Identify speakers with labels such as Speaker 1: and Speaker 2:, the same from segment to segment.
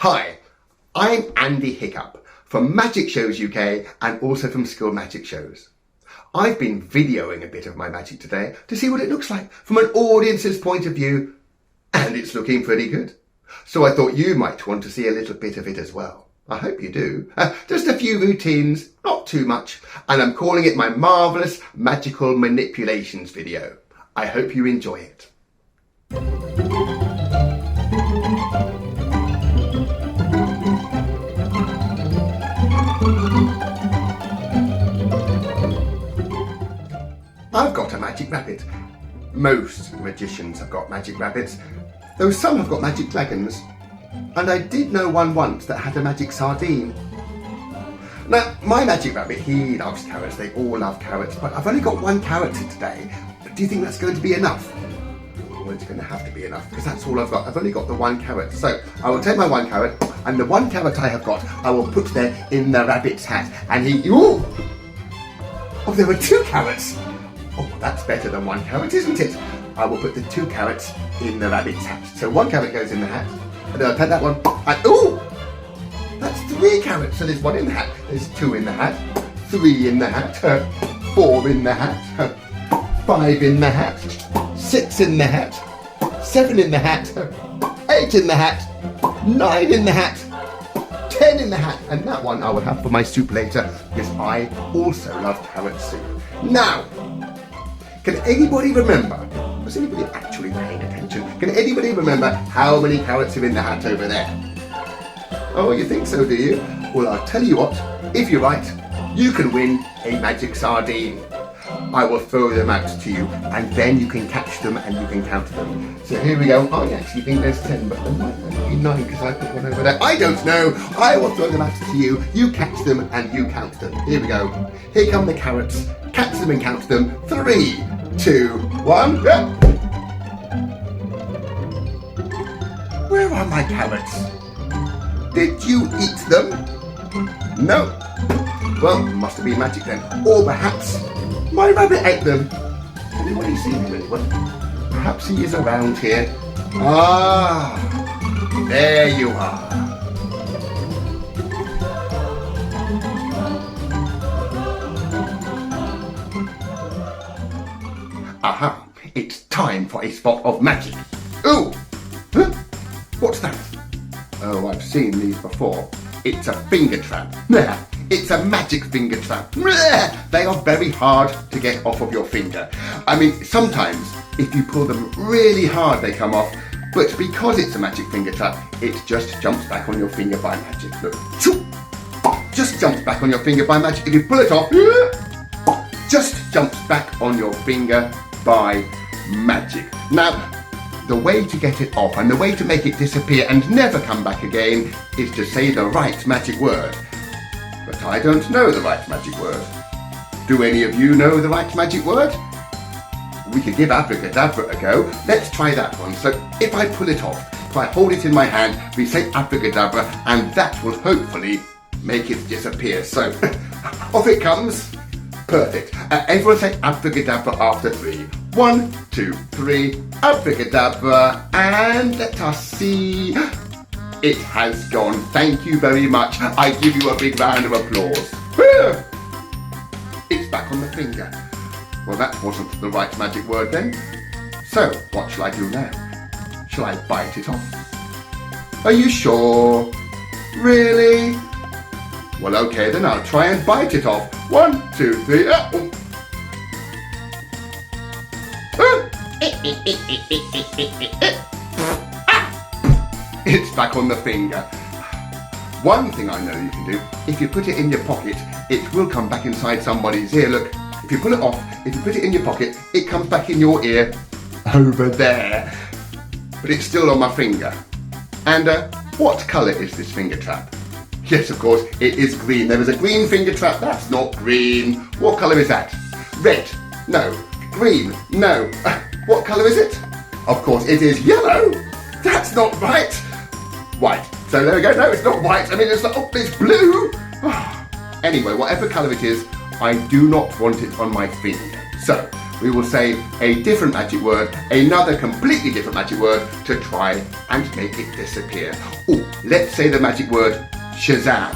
Speaker 1: Hi, I'm Andy Hiccup from Magic Shows UK and also from Skill Magic Shows. I've been videoing a bit of my magic today to see what it looks like from an audience's point of view, and it's looking pretty good. So I thought you might want to see a little bit of it as well. I hope you do. Just a few routines, not too much, and I'm calling it my Marvellous Magical Manipulations video. I hope you enjoy it. I've got a magic rabbit. Most magicians have got magic rabbits, though some have got magic dragons. And I did know one once that had a magic sardine. Now, my magic rabbit, he loves carrots. They all love carrots, but I've only got one carrot today. Do you think that's going to be enough? Well, it's going to have to be enough because that's all I've got. I've only got the one carrot. So I will take my one carrot, and the one carrot I have got, I will put there in the rabbit's hat. And he... Ooh! Oh, there were two carrots! Oh, that's better than one carrot, isn't it? I will put the two carrots in the rabbit's hat. So one carrot goes in the hat, and then I'll take that one, and ooh! That's three carrots. So there's one in the hat, there's two in the hat, three in the hat, four in the hat, five in the hat, six in the hat, seven in the hat, eight in the hat, nine in the hat, 10 in the hat, and that one I will have for my soup later because I also love carrot soup. Now, can anybody remember, was anybody actually paying attention? Can anybody remember how many carrots are in the hat over there? Oh, you think so, do you? Well, I'll tell you what, if you're right, you can win a magic sardine. I will throw them out to you, and then you can catch them and you can count them. So here we go. I actually think there's 10, but there might only be 9 because I put one over there. I don't know. I will throw them out to you. You catch them and you count them. Here we go. Here come the carrots. Catch them and count them. 3, 2, 1. Where are my carrots? Did you eat them? No. Well, must have been magic then. Or perhaps my rabbit ate them. Anybody see him? Anyone? Perhaps he is around here. Ah, there you are. Aha, it's time for a spot of magic. Ooh, huh? What's that? Oh, I've seen these before. It's a finger trap. It's a magic finger trap. They are very hard to get off of your finger. I mean, sometimes if you pull them really hard, they come off. But because it's a magic finger trap, it just jumps back on your finger by magic. Look, just jumps back on your finger by magic. If you pull it off, just jumps back on your finger by magic. Now, the way to get it off and the way to make it disappear and never come back again is to say the right magic word. But I don't know the right magic word. Do any of you know the right magic word? We could give abracadabra a go. Let's try that one. So if I pull it off, if I hold it in my hand, we say abracadabra, and that will hopefully make it disappear. So off it comes. Perfect. Everyone say abracadabra after 3. 1, 2, 3, abracadabra, and let us see. It has gone. Thank you very much. I give you a big round of applause. It's back on the finger. Well, that wasn't the right magic word then. So, what shall I do now? Shall I bite it off? Are you sure? Really? Well, okay, then I'll try and bite it off. 1, 2, 3. It's back on the finger. One thing I know you can do, if you put it in your pocket, it will come back inside somebody's ear. Look, if you pull it off, if you put it in your pocket, it comes back in your ear over there. But it's still on my finger. And what colour is this finger trap? Yes, of course, it is green. There is a green finger trap. That's not green. What colour is that? Red. No. Green. No. What colour is it? Of course, it is yellow. That's not right. White. So there we go. No, it's not white. I mean, it's not. Oh, it's blue. Anyway, whatever colour it is, I do not want it on my finger. So we will say a different magic word, another completely different magic word to try and make it disappear. Oh, let's say the magic word Shazam.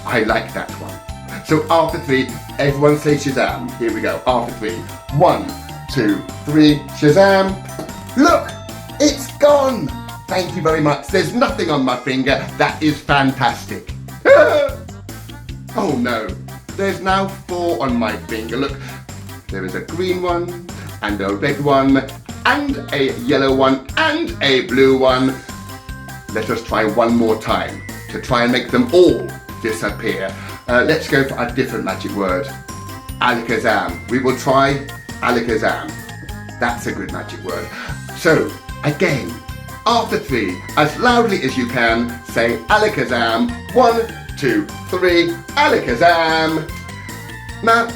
Speaker 1: I like that one. So after 3, everyone say Shazam. Here we go. After 3. 1, 2, 3. Shazam. Look, it's gone. Thank you very much. There's nothing on my finger. That is fantastic. Oh no, there's now 4 on my finger. Look, there is a green one, and a red one, and a yellow one, and a blue one. Let us try one more time to try and make them all disappear. Let's go for a different magic word. Alakazam. We will try Alakazam. That's a good magic word. So, again, after 3, as loudly as you can, say Alakazam. 1, 2, 3, Alakazam. Now,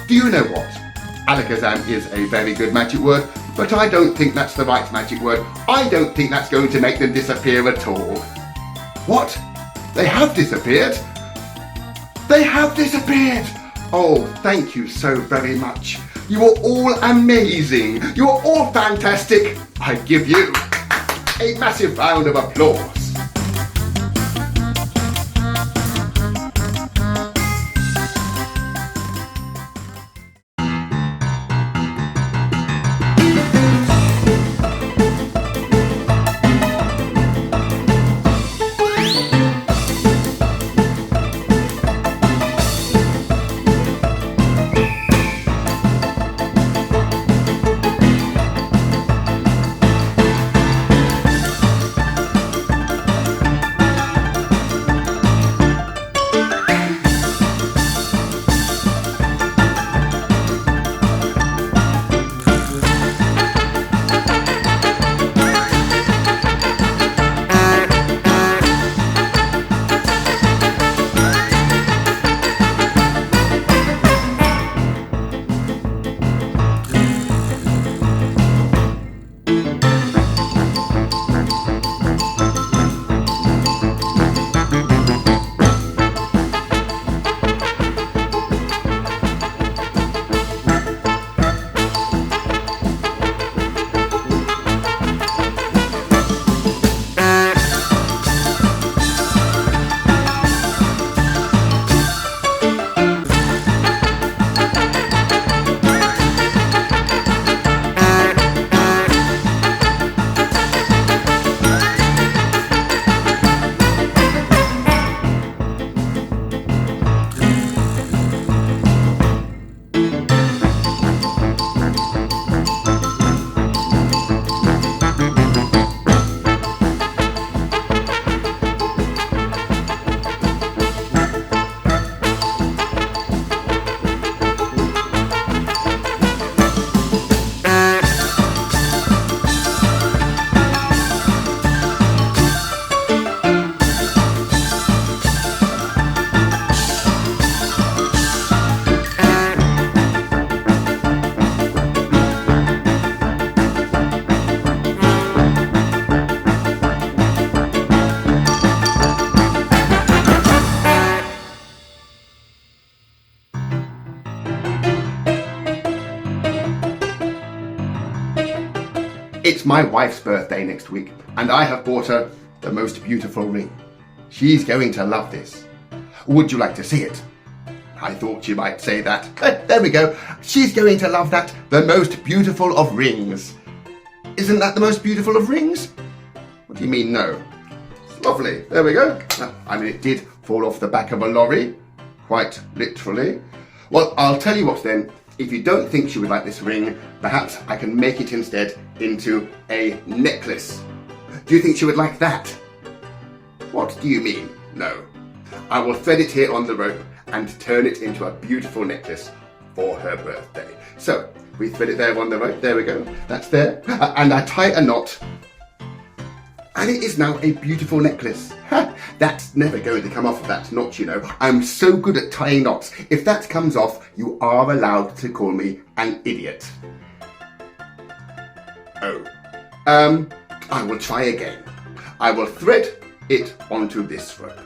Speaker 1: do you know what? Alakazam is a very good magic word, but I don't think that's the right magic word. I don't think that's going to make them disappear at all. What? They have disappeared? They have disappeared! Oh, thank you so very much. You are all amazing. You are all fantastic. I give you a massive round of applause. It's my wife's birthday next week, and I have bought her the most beautiful ring. She's going to love this. Would you like to see it? I thought you might say that. There we go. She's going to love that. The most beautiful of rings. Isn't that the most beautiful of rings? What do you mean, no? It's lovely. There we go. I mean, it did fall off the back of a lorry, quite literally. Well, I'll tell you what then. If you don't think she would like this ring, perhaps I can make it instead into a necklace. Do you think she would like that? What do you mean, no? I will thread it here on the rope and turn it into a beautiful necklace for her birthday. So, we thread it there on the rope, there we go, that's there, and I tie a knot, and it is now a beautiful necklace. That's never going to come off of that knot, you know. I'm so good at tying knots. If that comes off, you are allowed to call me an idiot. Oh, I will try again. I will thread it onto this rope.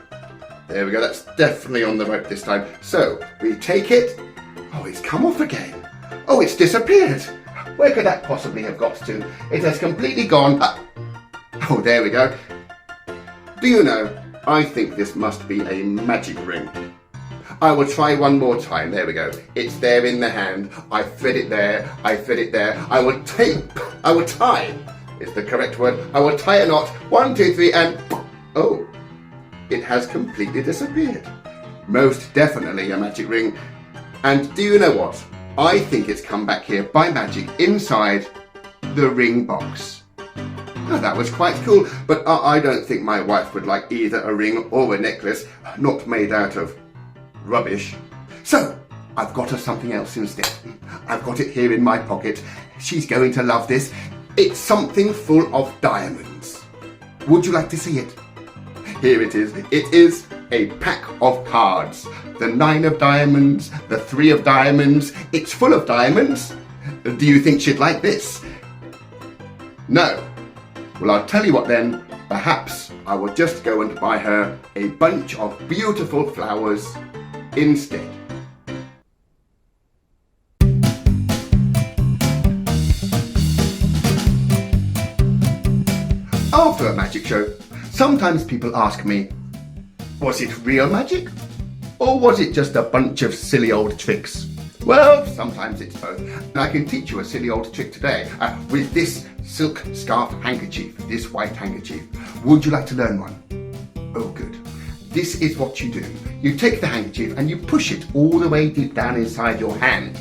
Speaker 1: There we go, that's definitely on the rope this time. So, we take it. Oh, it's come off again. Oh, it's disappeared. Where could that possibly have got to? It has completely gone. Oh, there we go. Do you know, I think this must be a magic ring. I will try one more time. There we go. It's there in the hand. I thread it there. I thread it there. I will tie, is the correct word. I will tie a knot. 1, 2, 3, and oh, it has completely disappeared. Most definitely a magic ring. And do you know what? I think it's come back here by magic inside the ring box. Now, that was quite cool, but I don't think my wife would like either a ring or a necklace not made out of rubbish. So, I've got her something else instead. I've got it here in my pocket. She's going to love this. It's something full of diamonds. Would you like to see it? Here it is. It is a pack of cards. The 9 of diamonds, the 3 of diamonds. It's full of diamonds. Do you think she'd like this? No. Well, I'll tell you what then. Perhaps I will just go and buy her a bunch of beautiful flowers instead. After a magic show, sometimes people ask me, was it real magic? Or was it just a bunch of silly old tricks? Well, sometimes it's both. And I can teach you a silly old trick today with this silk scarf handkerchief, this white handkerchief. Would you like to learn one? Oh, good. This is what you do. You take the handkerchief and you push it all the way deep down inside your hand.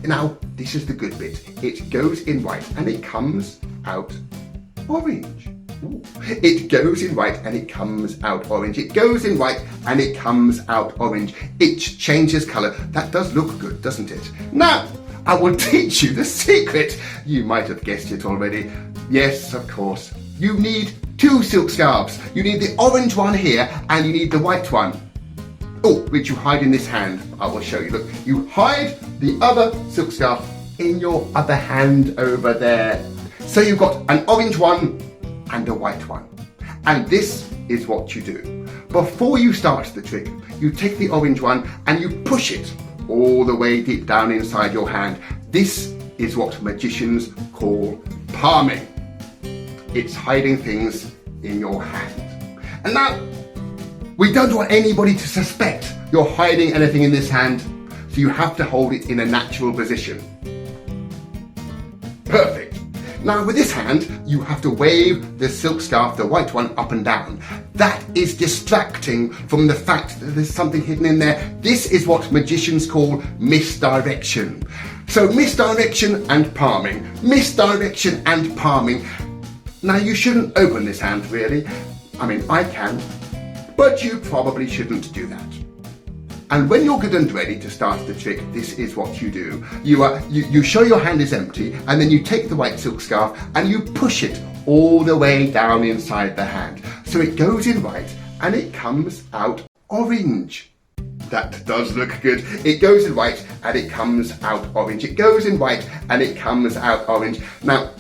Speaker 1: Now, this is the good bit. It goes in white and it comes out orange. Ooh. It goes in white and it comes out orange. It goes in white and it comes out orange. It changes colour. That does look good, doesn't it? Now, I will teach you the secret. You might have guessed it already. Yes, of course. You need 2 silk scarves. You need the orange one here and you need the white one. Oh, which you hide in this hand. I will show you. Look, you hide the other silk scarf in your other hand over there. So you've got an orange one and a white one. And this is what you do. Before you start the trick, you take the orange one and you push it all the way deep down inside your hand. This is what magicians call palming. It's hiding things in your hand. And now, we don't want anybody to suspect you're hiding anything in this hand, so you have to hold it in a natural position. Perfect. Now with this hand, you have to wave the silk scarf, the white one, up and down. That is distracting from the fact that there's something hidden in there. This is what magicians call misdirection. So misdirection and palming. Misdirection and palming. Now you shouldn't open this hand really. I mean, I can, but you probably shouldn't do that. And when you're good and ready to start the trick, this is what you do. You show your hand is empty, and then you take the white silk scarf and you push it all the way down inside the hand. So it goes in white and it comes out orange. That does look good. It goes in white and it comes out orange. It goes in white and it comes out orange. Now,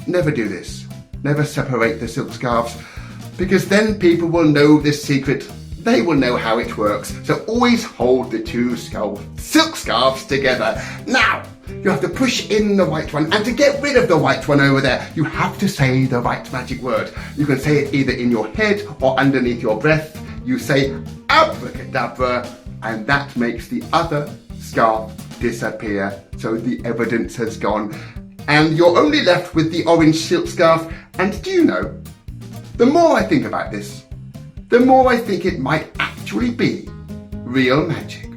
Speaker 1: never do this. Never separate the silk scarves, because then people will know this secret. They will know how it works. So always hold the 2 silk scarves together. Now, you have to push in the white one, and to get rid of the white one over there, you have to say the right magic word. You can say it either in your head or underneath your breath. You say abracadabra, and that makes the other scarf disappear. So the evidence has gone. And you're only left with the orange silk scarf. And do you know, the more I think about this, the more I think it might actually be real magic.